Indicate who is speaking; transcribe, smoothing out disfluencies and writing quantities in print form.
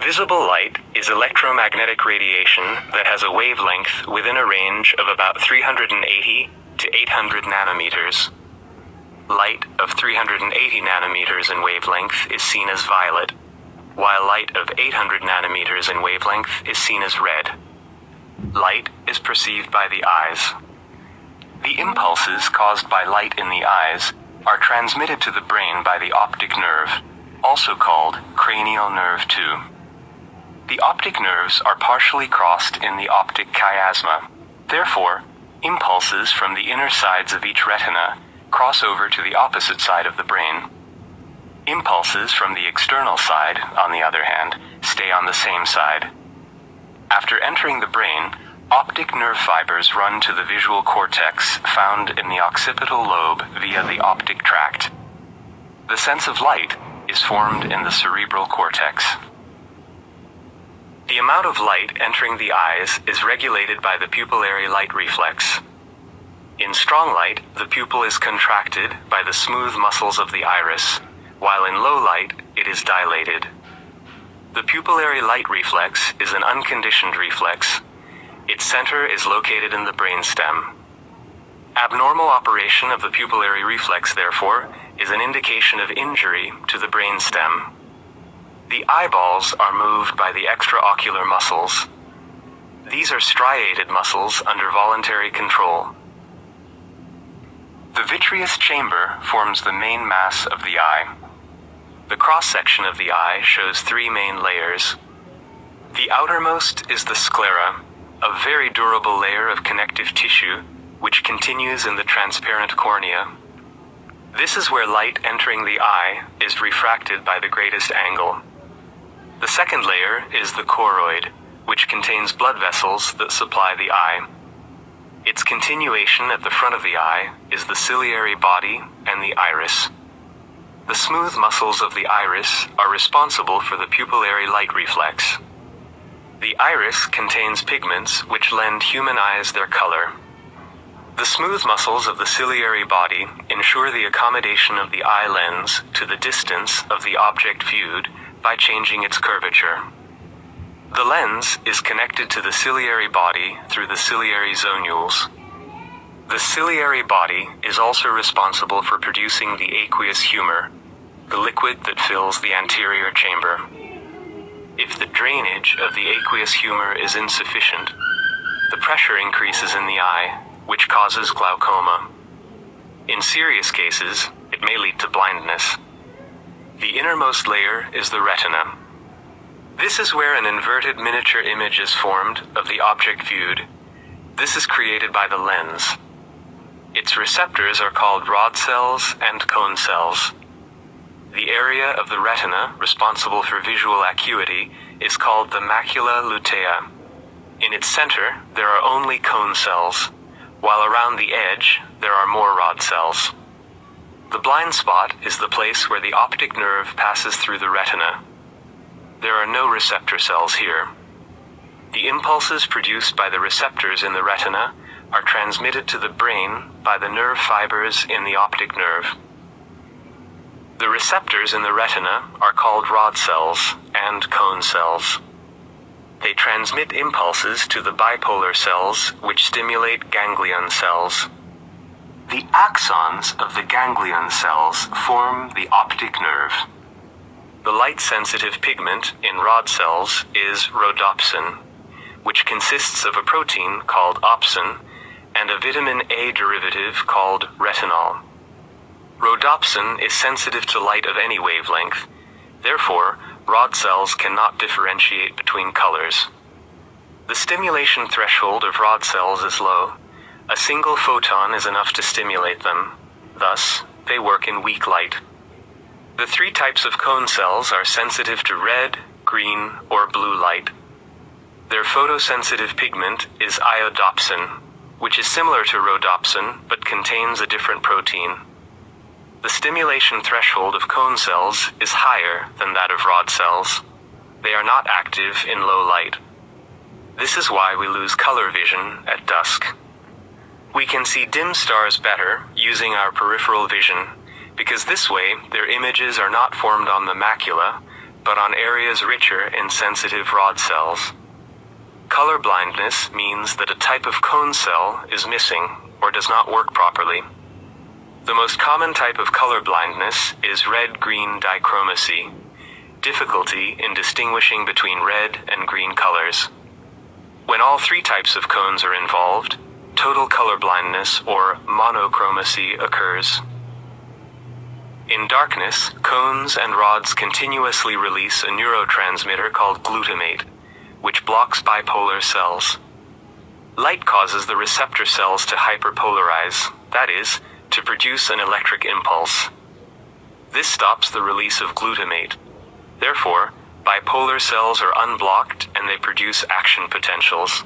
Speaker 1: Visible light is electromagnetic radiation that has a wavelength within a range of about 380 to 800 nanometers. Light of 380 nanometers in wavelength is seen as violet, while light of 800 nanometers in wavelength is seen as red. Light is perceived by the eyes. The impulses caused by light in the eyes are transmitted to the brain by the optic nerve, also called cranial nerve 2. The optic nerves are partially crossed in the optic chiasma. Therefore, impulses from the inner sides of each retina cross over to the opposite side of the brain. Impulses from the external side, on the other hand, stay on the same side. After entering the brain, optic nerve fibers run to the visual cortex found in the occipital lobe via the optic tract. The sense of light is formed in the cerebral cortex. The amount of light entering the eyes is regulated by the pupillary light reflex. In strong light, the pupil is contracted by the smooth muscles of the iris, while in low light, it is dilated. The pupillary light reflex is an unconditioned reflex. Its center is located in the brainstem. Abnormal operation of the pupillary reflex, therefore, is an indication of injury to the brainstem. The eyeballs are moved by the extraocular muscles. These are striated muscles under voluntary control. The vitreous chamber forms the main mass of the eye. The cross-section of the eye shows three main layers. The outermost is the sclera, a very durable layer of connective tissue, which continues in the transparent cornea. This is where light entering the eye is refracted by the greatest angle. The second layer is the choroid, which contains blood vessels that supply the eye. Its continuation at the front of the eye is the ciliary body and the iris. The smooth muscles of the iris are responsible for the pupillary light reflex. The iris contains pigments which lend human eyes their color. The smooth muscles of the ciliary body ensure the accommodation of the eye lens to the distance of the object viewed by changing its curvature. The lens is connected to the ciliary body through the ciliary zonules. The ciliary body is also responsible for producing the aqueous humor, the liquid that fills the anterior chamber. If the drainage of the aqueous humor is insufficient, the pressure increases in the eye, which causes glaucoma. In serious cases, it may lead to blindness. The innermost layer is the retina. This is where an inverted miniature image is formed of the object viewed. This is created by the lens. Its receptors are called rod cells and cone cells. The area of the retina responsible for visual acuity is called the macula lutea. In its center, there are only cone cells, while around the edge, there are more rod cells. The blind spot is the place where the optic nerve passes through the retina. There are no receptor cells here. The impulses produced by the receptors in the retina are transmitted to the brain by the nerve fibers in the optic nerve. The receptors in the retina are called rod cells and cone cells. They transmit impulses to the bipolar cells which stimulate ganglion cells. The axons of the ganglion cells form the optic nerve. The light-sensitive pigment in rod cells is rhodopsin, which consists of a protein called opsin and a vitamin A derivative called retinol. Rhodopsin is sensitive to light of any wavelength. Therefore, rod cells cannot differentiate between colors. The stimulation threshold of rod cells is low. A single photon is enough to stimulate them. Thus, they work in weak light. The three types of cone cells are sensitive to red, green, or blue light. Their photosensitive pigment is iodopsin, which is similar to rhodopsin but contains a different protein. The stimulation threshold of cone cells is higher than that of rod cells. They are not active in low light. This is why we lose color vision at dusk. We can see dim stars better using our peripheral vision, because this way their images are not formed on the macula, but on areas richer in sensitive rod cells. Color blindness means that a type of cone cell is missing or does not work properly. The most common type of color blindness is red-green dichromacy, difficulty in distinguishing between red and green colors. When all three types of cones are involved, total color blindness or monochromacy occurs. In darkness, cones and rods continuously release a neurotransmitter called glutamate, which blocks bipolar cells. Light causes the receptor cells to hyperpolarize, that is, to produce an electric impulse. This stops the release of glutamate. Therefore, bipolar cells are unblocked and they produce action potentials.